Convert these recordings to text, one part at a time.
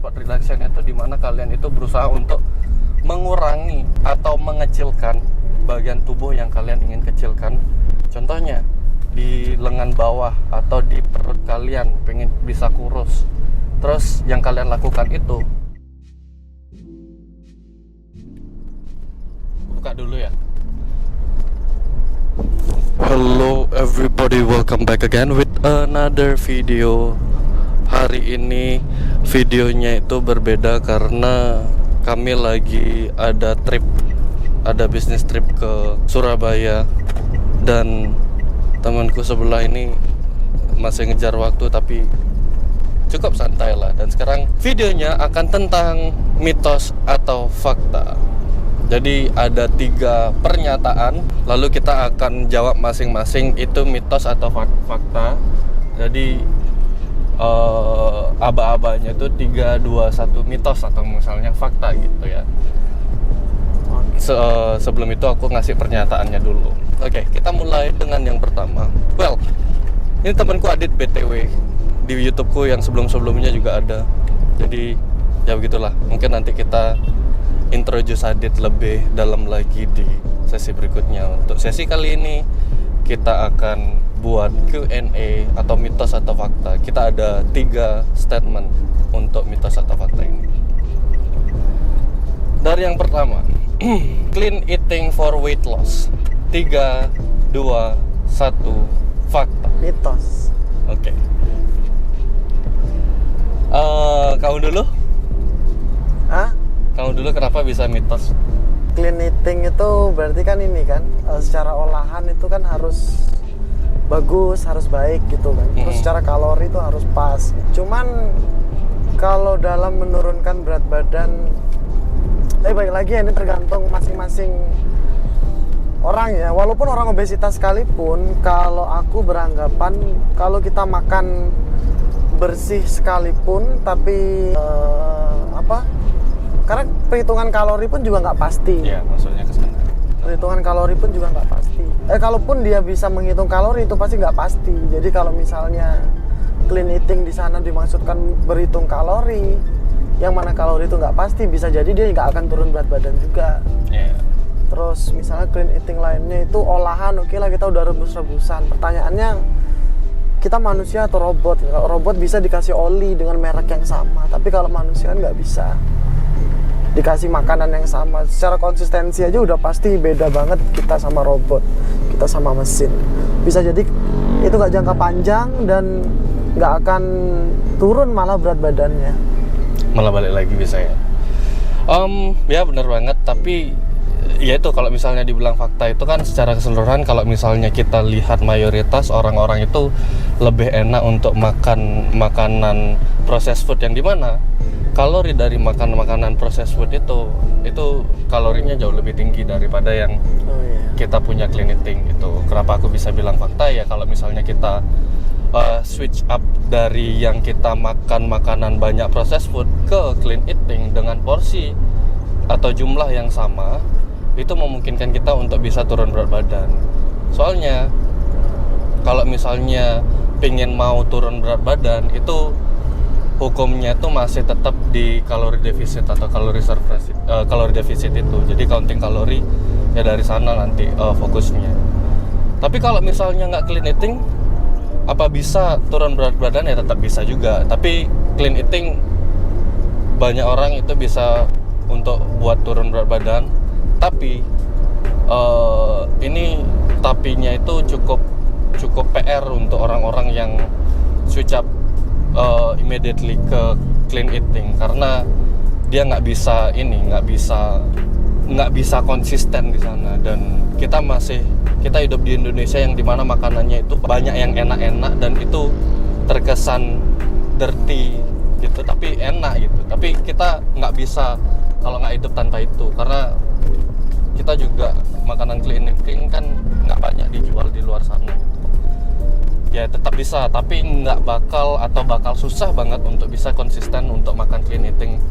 sport relaxation itu dimana kalian itu berusaha untuk mengurangi atau mengecilkan bagian tubuh yang kalian ingin kecilkan. Contohnya di lengan bawah atau di perut kalian pengen bisa kurus. Terus yang kalian lakukan itu, buka dulu ya. Hello everybody, welcome back again with another video. Hari ini videonya itu berbeda karena kami lagi ada bisnis trip ke Surabaya. Dan temanku sebelah ini masih ngejar waktu tapi cukup santai lah. Dan sekarang videonya akan tentang mitos atau fakta. Jadi ada 3 pernyataan, lalu kita akan jawab masing-masing itu mitos atau fakta. Jadi aba-abanya itu 3, 2, 1 mitos atau misalnya fakta gitu ya. Sebelum itu aku ngasih pernyataannya dulu. Oke, kita mulai dengan yang pertama. Well, ini temanku Adit BTW. Di YouTubeku yang sebelum-sebelumnya juga ada. Jadi ya begitulah. Mungkin nanti kita introduce Adit lebih dalam lagi di sesi berikutnya. Untuk sesi kali ini kita akan buat Q&A atau mitos atau fakta. Kita ada 3 statement untuk mitos atau fakta ini. Dari yang pertama, clean eating for weight loss. 3, 2, 1, fakta. Mitos. Oke. Kamu dulu? Hah? Kamu dulu kenapa bisa mitos? Clean eating itu berarti kan ini kan secara olahan itu kan harus bagus, harus baik gitu kan. Terus secara kalori itu harus pas. Cuman kalau dalam menurunkan berat badan, baik lagi ya, ini tergantung masing-masing orang ya. Walaupun orang obesitas sekalipun, kalau aku beranggapan kalau kita makan bersih sekalipun tapi karena perhitungan kalori pun juga nggak pasti. Iya, maksudnya ke sana. Perhitungan kalori pun juga nggak pasti. Kalaupun dia bisa menghitung kalori itu pasti nggak pasti. Jadi kalau misalnya clean eating di sana dimaksudkan berhitung kalori, yang mana kalori itu nggak pasti, bisa jadi dia nggak akan turun berat badan juga. Yeah. Terus misalnya clean eating lainnya itu olahan, oke lah kita udah rebus-rebusan. Pertanyaannya, kita manusia atau robot? Kalau robot bisa dikasih oli dengan merek yang sama, tapi kalau manusia kan nggak bisa dikasih makanan yang sama. Secara konsistensi aja udah pasti beda banget kita sama robot, kita sama mesin. Bisa jadi itu nggak jangka panjang dan nggak akan turun, malah berat badannya Malah balik lagi bisa ya. Ya benar banget, tapi ya itu kalau misalnya dibilang fakta itu kan secara keseluruhan, kalau misalnya kita lihat mayoritas orang-orang itu lebih enak untuk makan makanan processed food, yang dimana kalori dari makanan proses food itu kalorinya jauh lebih tinggi daripada yang kita punya clean eating itu. Kenapa aku bisa bilang fakta ya, kalau misalnya kita switch up dari yang kita makan makanan banyak proses food ke clean eating dengan porsi atau jumlah yang sama, itu memungkinkan kita untuk bisa turun berat badan. Soalnya kalau misalnya pengen mau turun berat badan itu hukumnya itu masih tetap di kalori defisit atau kalori surplus, kalori defisit itu. Jadi counting kalori ya dari sana nanti fokusnya. Tapi kalau misalnya nggak clean eating, apa bisa turun berat badan? Ya tetap bisa juga. Tapi clean eating banyak orang itu bisa untuk buat turun berat badan. Tapi ini tapinya itu cukup PR untuk orang-orang yang switch up immediately ke clean eating, karena dia nggak bisa konsisten di sana. Dan kita hidup di Indonesia yang dimana makanannya itu banyak yang enak-enak dan itu terkesan dirty gitu, tapi enak gitu. Tapi kita nggak bisa kalau nggak hidup tanpa itu, karena kita juga makanan clean eating kan nggak banyak dijual di luar sana gitu. Ya tetap bisa, tapi nggak bakal susah banget untuk bisa konsisten untuk makan clean eating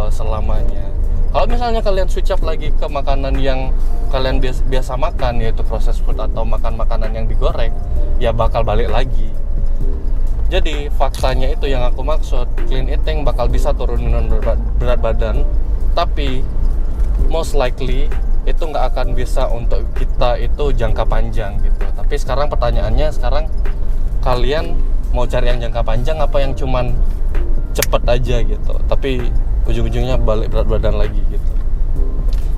selamanya. Kalau misalnya kalian switch up lagi ke makanan yang kalian biasa makan, yaitu processed food atau makan makanan yang digoreng, ya bakal balik lagi. Jadi faktanya itu yang aku maksud, clean eating bakal bisa turunin berat badan, tapi most likely itu nggak akan bisa untuk kita itu jangka panjang gitu. Tapi sekarang pertanyaannya, sekarang kalian mau cari yang jangka panjang apa yang cuman cepet aja gitu, tapi ujung-ujungnya balik berat badan lagi gitu?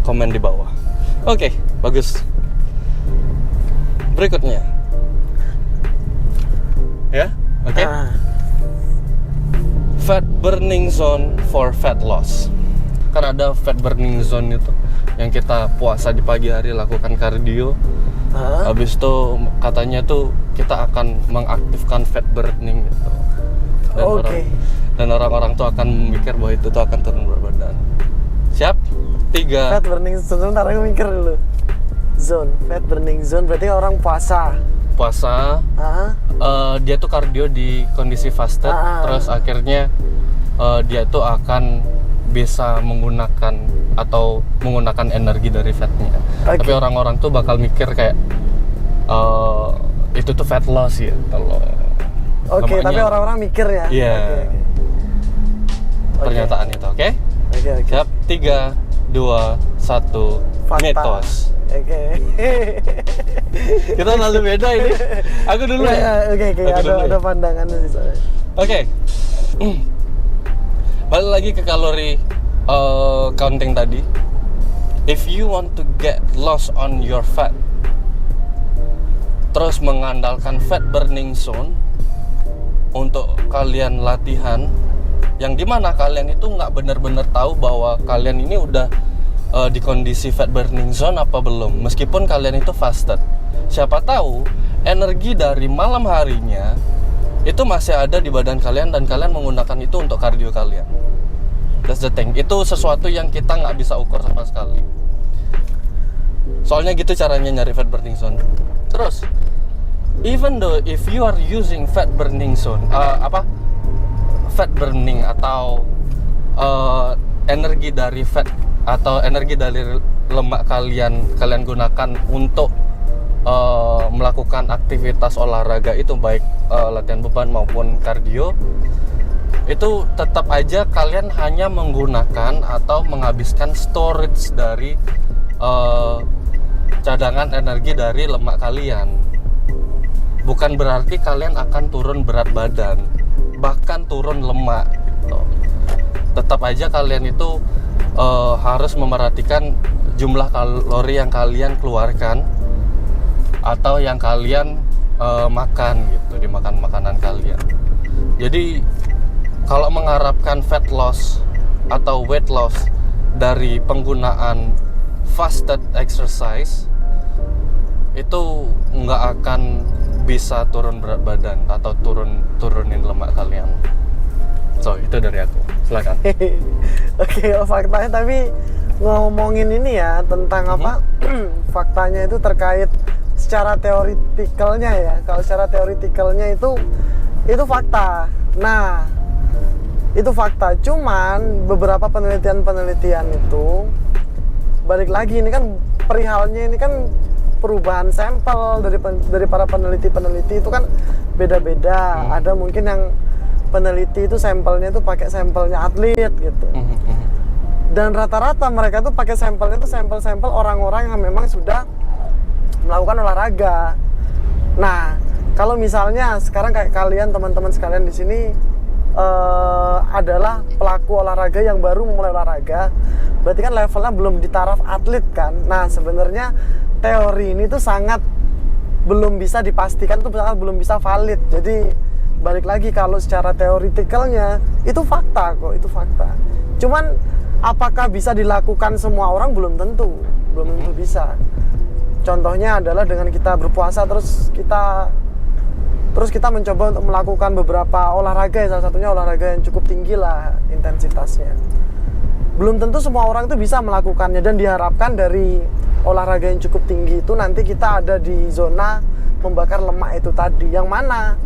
Komen di bawah. Oke, bagus. Berikutnya ya. Oke. Fat burning zone for fat loss. Kan ada fat burning zone itu yang kita puasa di pagi hari, lakukan kardio. Habis itu katanya tuh kita akan mengaktifkan fat burning gitu. Dan orang-orang tuh akan mikir bahwa itu tuh akan turun berat badan. Siap? 3. Fat burning zone, sebentar aku mikir dulu. Fat burning zone berarti orang puasa. Dia tuh kardio di kondisi fasted, terus akhirnya dia tuh akan bisa menggunakan energi dari fatnya. Tapi orang-orang tuh bakal mikir kayak itu tuh fat loss ya kalau tapi orang-orang mikir ya. Iya. Pernyataan itu, oke? Siap, 3, 2, 1. Fakta. Mitos. Kita lalu beda ini. Aku dulu ya. Ada pandangan sih soalnya. Oke. Balik lagi ke kalori counting tadi. If you want to get loss on your fat, terus mengandalkan fat burning zone untuk kalian latihan, yang dimana kalian itu nggak benar-benar tahu bahwa kalian ini udah di kondisi fat burning zone apa belum, meskipun kalian itu fasted. Siapa tahu energi dari malam harinya itu masih ada di badan kalian dan kalian menggunakan itu untuk kardio kalian. That's the thing. Itu sesuatu yang kita nggak bisa ukur sama sekali. Soalnya gitu caranya nyari fat burning zone. Terus, even though if you are using fat burning zone, fat burning atau energi dari fat atau energi dari lemak kalian gunakan untuk melakukan aktivitas olahraga itu, baik latihan beban maupun kardio, itu tetap aja kalian hanya menggunakan atau menghabiskan storage dari cadangan energi dari lemak kalian. Bukan berarti kalian akan turun berat badan, bahkan turun lemak gitu. Tetap aja kalian itu harus memerhatikan jumlah kalori yang kalian keluarkan atau yang kalian makan gitu, dimakan makanan kalian. Jadi kalau mengharapkan fat loss atau weight loss dari penggunaan fasted exercise, itu nggak akan bisa turun berat badan atau turunin lemak kalian. So, itu dari aku. Silakan. Oke, faktanya, tapi ngomongin ini ya tentang apa? Faktanya itu terkait secara teoretikalnya ya. Kalau secara teoretikalnya itu fakta. Nah, itu fakta. Cuman beberapa penelitian itu balik lagi, ini kan perihalnya ini kan perubahan sampel dari para peneliti itu kan beda-beda. Ada mungkin yang peneliti itu sampelnya itu pakai sampelnya atlet gitu. Dan rata-rata mereka tuh pakai sampelnya itu sampel-sampel orang-orang yang memang sudah melakukan olahraga. Nah, kalau misalnya sekarang kayak kalian, teman-teman sekalian di sini adalah pelaku olahraga yang baru memulai olahraga, berarti kan levelnya belum di taraf atlet kan. Nah, sebenarnya teori ini tuh sangat belum bisa dipastikan, tuh sangat belum bisa valid. Jadi balik lagi, kalau secara teoretikalnya itu fakta kok, itu fakta. Cuman apakah bisa dilakukan semua orang? Belum tentu bisa. Contohnya adalah dengan kita berpuasa terus kita mencoba untuk melakukan beberapa olahraga, salah satunya olahraga yang cukup tinggi lah intensitasnya. Belum tentu semua orang itu bisa melakukannya, dan diharapkan dari olahraga yang cukup tinggi itu nanti kita ada di zona membakar lemak itu tadi, yang mana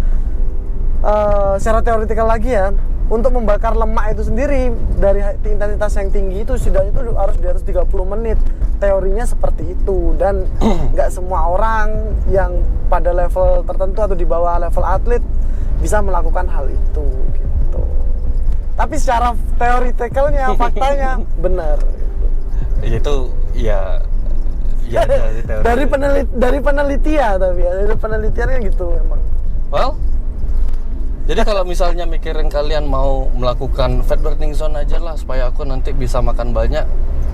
secara teoritikal lagi ya, untuk membakar lemak itu sendiri dari intensitas yang tinggi itu setidaknya itu harus di atas 30 menit. Teorinya seperti itu, dan nggak semua orang yang pada level tertentu atau di bawah level atlet bisa melakukan hal itu gitu. Tapi secara teoretikalnya, faktanya benar. Itu ya ada di teori. dari penelitian tapi ya, dari penelitiannya gitu emang. Well, jadi kalau misalnya mikirin kalian mau melakukan fat burning zone aja lah supaya aku nanti bisa makan banyak,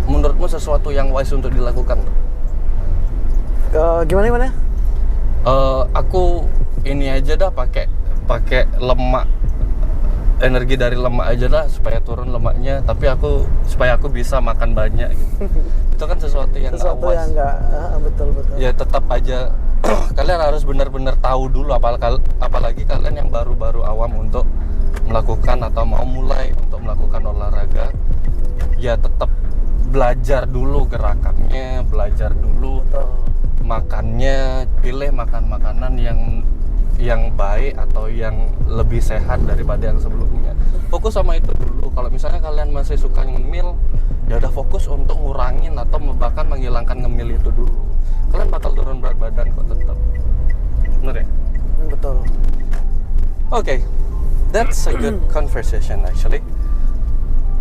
menurutmu sesuatu yang wise untuk dilakukan? Gimana? Aku ini aja dah pakai lemak, energi dari lemak aja dah supaya turun lemaknya, tapi supaya aku bisa makan banyak gitu. Itu kan sesuatu yang nggak betul. Ya tetap aja kalian harus benar-benar tahu dulu, apalagi kalian yang baru-baru awam untuk melakukan atau mau mulai untuk melakukan olahraga. Ya tetap belajar dulu gerakannya, belajar dulu makannya, pilih makanan yang baik atau yang lebih sehat daripada yang sebelumnya. Fokus sama itu dulu. Kalau misalnya kalian masih suka ngemil, ya udah fokus untuk ngurangin atau bahkan menghilangkan ngemil itu dulu. Kalian bakal turun berat badan kok tetap. Bener ya? Betul. Okay, that's a good conversation actually.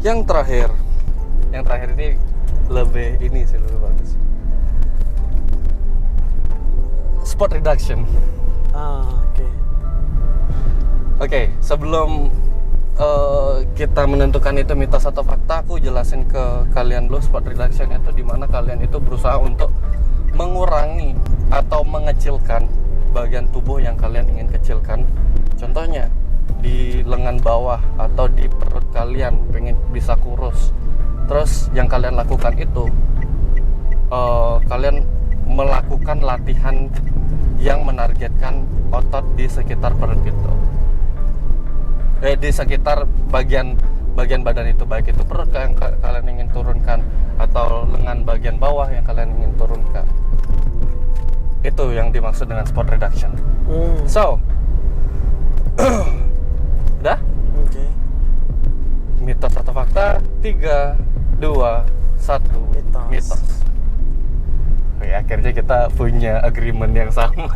Yang terakhir ini lebih bagus. Spot reduction. Oke, sebelum kita menentukan itu mitos atau fakta, aku jelasin ke kalian dulu. Spot reduction itu dimana kalian itu berusaha untuk mengurangi atau mengecilkan bagian tubuh yang kalian ingin kecilkan. Contohnya di lengan bawah atau di perut kalian pengen bisa kurus. Terus yang kalian lakukan itu kalian melakukan latihan yang menargetkan otot di sekitar perut itu, di sekitar bagian badan itu, baik itu perut yang kalian ingin turunkan atau lengan bagian bawah yang kalian ingin turunkan. Itu yang dimaksud dengan spot reduction. So udah? Okay. Mitos atau fakta? 3, 2, 1. Mitos. Oke, akhirnya kita punya agreement yang sama.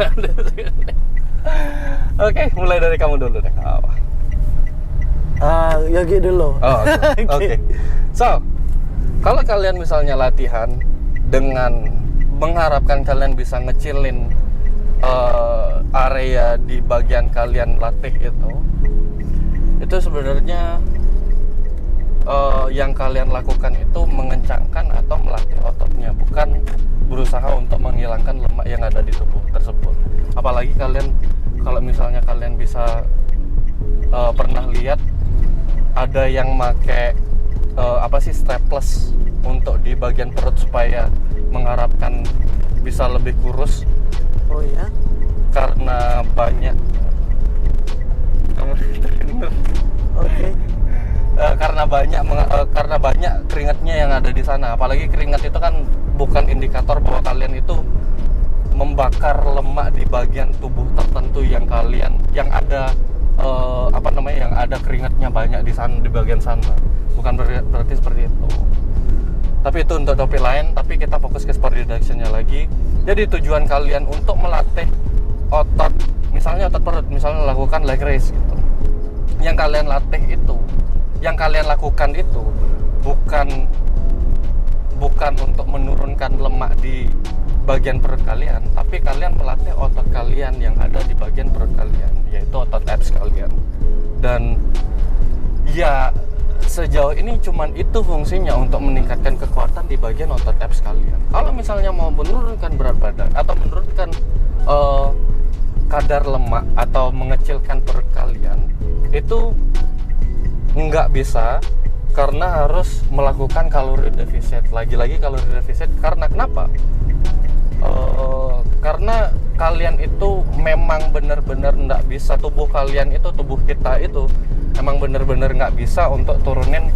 Oke, mulai dari kamu dulu deh. Yogi dulu. Oke. So, kalau kalian misalnya latihan dengan mengharapkan kalian bisa ngecilin area di bagian kalian latih itu sebenarnya yang kalian lakukan itu mengencangkan atau melatih ototnya, bukan berusaha untuk menghilangkan lemak yang ada di tubuh tersebut. Apalagi kalau misalnya kalian bisa pernah lihat ada yang make strapless untuk di bagian perut supaya mengharapkan bisa lebih kurus. Oh ya? Karena banyak Oke. Karena banyak keringatnya yang ada di sana. Apalagi keringat itu kan bukan indikator bahwa kalian itu membakar lemak di bagian tubuh tertentu yang ada yang ada keringatnya banyak di sana, di bagian sana. Bukan berarti seperti itu. Tapi itu untuk topik lain. Tapi kita fokus ke spot reduction-nya lagi. Jadi tujuan kalian untuk melatih otot, misalnya otot perut, misalnya lakukan leg raise gitu. Yang kalian latih itu, yang kalian lakukan itu bukan untuk menurunkan lemak di bagian perut kalian, tapi kalian melatih otot kalian yang ada di bagian perut kalian, yaitu otot abs kalian. Dan ya sejauh ini cuman itu fungsinya, untuk meningkatkan kekuatan di bagian otot abs kalian. Kalau misalnya mau menurunkan berat badan atau menurunkan kadar lemak atau mengecilkan perut kalian, itu nggak bisa, karena harus melakukan kalori defisit. Lagi-lagi kalori defisit karena kenapa? Karena kalian itu memang benar-benar nggak bisa, tubuh kita itu emang benar-benar nggak bisa untuk turunin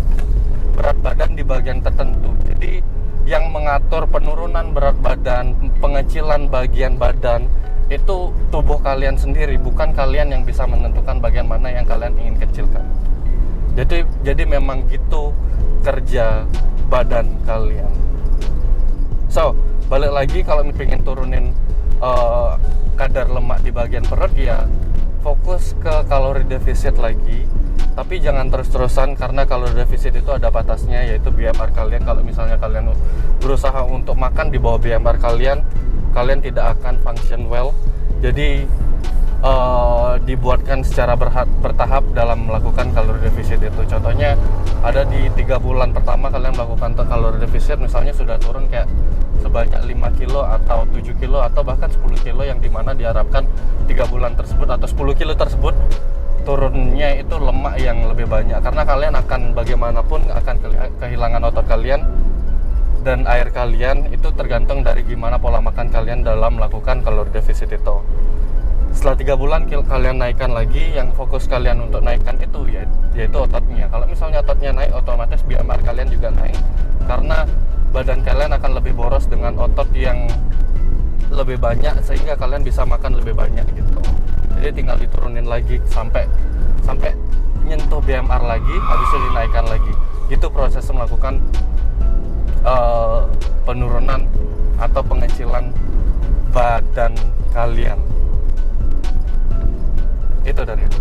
berat badan di bagian tertentu. Jadi yang mengatur penurunan berat badan, pengecilan bagian badan, itu tubuh kalian sendiri, bukan kalian yang bisa menentukan bagian mana yang kalian ingin kecilkan. Jadi memang gitu kerja badan kalian. So, balik lagi, kalau pengen turunin kadar lemak di bagian perut, ya fokus ke kalori defisit lagi, tapi jangan terus-terusan karena kalori defisit itu ada batasnya, yaitu BMR kalian. Kalau misalnya kalian berusaha untuk makan di bawah BMR kalian, kalian tidak akan function well. Jadi dibuatkan secara bertahap dalam melakukan kalori defisit itu. Contohnya ada di 3 bulan pertama kalian melakukan kalori defisit, misalnya sudah turun kayak sebanyak 5 kilo atau 7 kilo atau bahkan 10 kilo, yang dimana diharapkan 3 bulan tersebut atau 10 kilo tersebut turunnya itu lemak yang lebih banyak, karena kalian akan bagaimanapun akan kehilangan otot kalian dan air kalian. Itu tergantung dari gimana pola makan kalian dalam melakukan kalori defisit itu. Setelah 3 bulan kalian naikkan lagi, yang fokus kalian untuk naikkan itu yaitu ototnya. Kalau misalnya ototnya naik, otomatis BMR kalian juga naik, karena badan kalian akan lebih boros dengan otot yang lebih banyak, sehingga kalian bisa makan lebih banyak gitu. Jadi tinggal diturunin lagi sampai nyentuh BMR lagi, habis itu dinaikkan lagi. Gitu proses melakukan penurunan atau pengecilan badan kalian. Itu dari aku.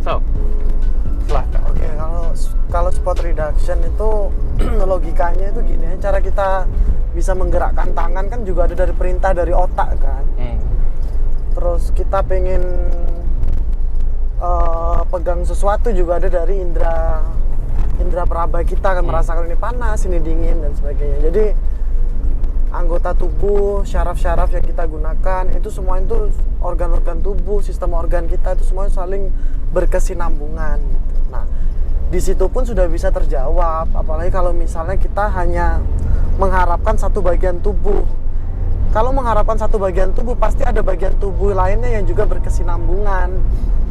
So, silahkan. Oke, kalau spot reduction itu logikanya itu gini, cara kita bisa menggerakkan tangan kan juga ada dari perintah dari otak kan. Terus kita pengen pegang sesuatu juga ada dari indera peraba kita kan, merasakan ini panas, ini dingin dan sebagainya. Jadi anggota tubuh, syaraf-syaraf yang kita gunakan itu semua itu organ-organ tubuh, sistem organ kita itu semua saling berkesinambungan gitu. Nah, di situ pun sudah bisa terjawab, apalagi kalau misalnya kita hanya mengharapkan satu bagian tubuh. Kalau mengharapkan satu bagian tubuh, pasti ada bagian tubuh lainnya yang juga berkesinambungan.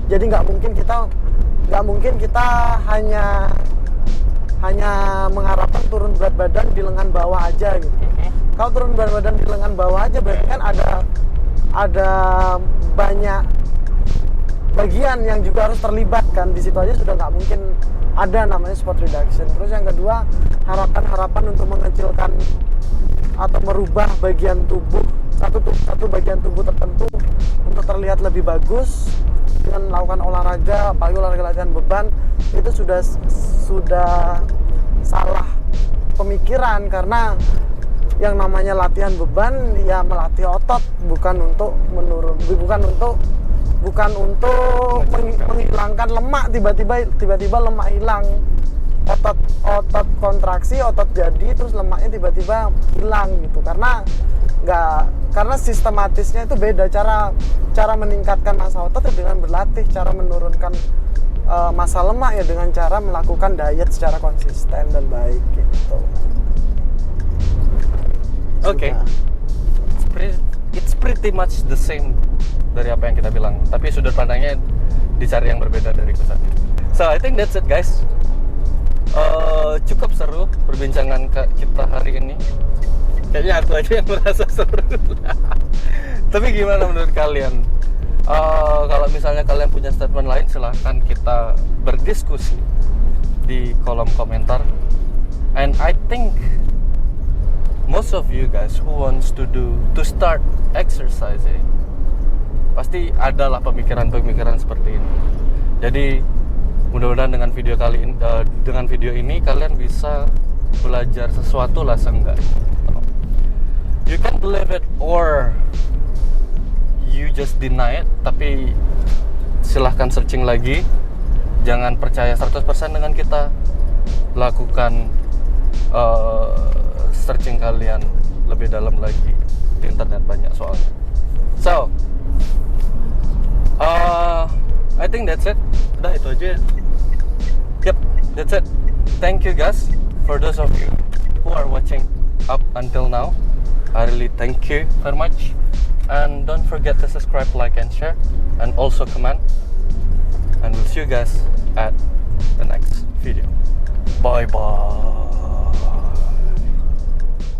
Jadi nggak mungkin kita hanya mengharapkan turun berat badan di lengan bawah aja gitu. Kalau turun berat badan di lengan bawah aja, berarti kan ada banyak bagian yang juga harus terlibat kan. Di situ aja sudah nggak mungkin ada namanya spot reduction. Terus yang kedua, harapan untuk mengecilkan atau merubah bagian tubuh, satu bagian tubuh tertentu untuk terlihat lebih bagus dengan melakukan olahraga, apalagi olahraga latihan beban, itu sudah salah pemikiran. Karena yang namanya latihan beban ya melatih otot, bukan untuk menghilangkan lemak. Tiba-tiba lemak hilang, otot kontraksi, otot jadi, terus lemaknya tiba-tiba hilang gitu. Karena sistematisnya itu beda. Cara meningkatkan massa otot ya dengan berlatih, cara menurunkan massa lemak ya dengan cara melakukan diet secara konsisten dan baik gitu. Oke. It's pretty much the same dari apa yang kita bilang, tapi sudut pandangnya dicari yang berbeda dari kita. So I think that's it guys. Cukup seru perbincangan kita hari ini. Kayaknya aku aja yang merasa seru. Tapi gimana menurut kalian? Kalau misalnya kalian punya statement lain, silahkan kita berdiskusi di kolom komentar. And I think most of you guys who wants to start exercising pasti adalah pemikiran seperti ini. Jadi mudah-mudahan dengan video ini kalian bisa belajar sesuatu lah seenggaknya. You can believe it or you just deny it, tapi silahkan searching lagi. Jangan percaya 100% dengan kita. Lakukan searching kalian lebih dalam lagi. Di internet banyak soalnya. So I think that's it. Udah itu aja. Yep, that's it. Thank you guys for those of you who are watching up until now. I really thank you very much. And don't forget to subscribe, like, and share, and also comment. And we'll see you guys at the next video. Bye bye.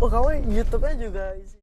Oh, kamu YouTube-nya juga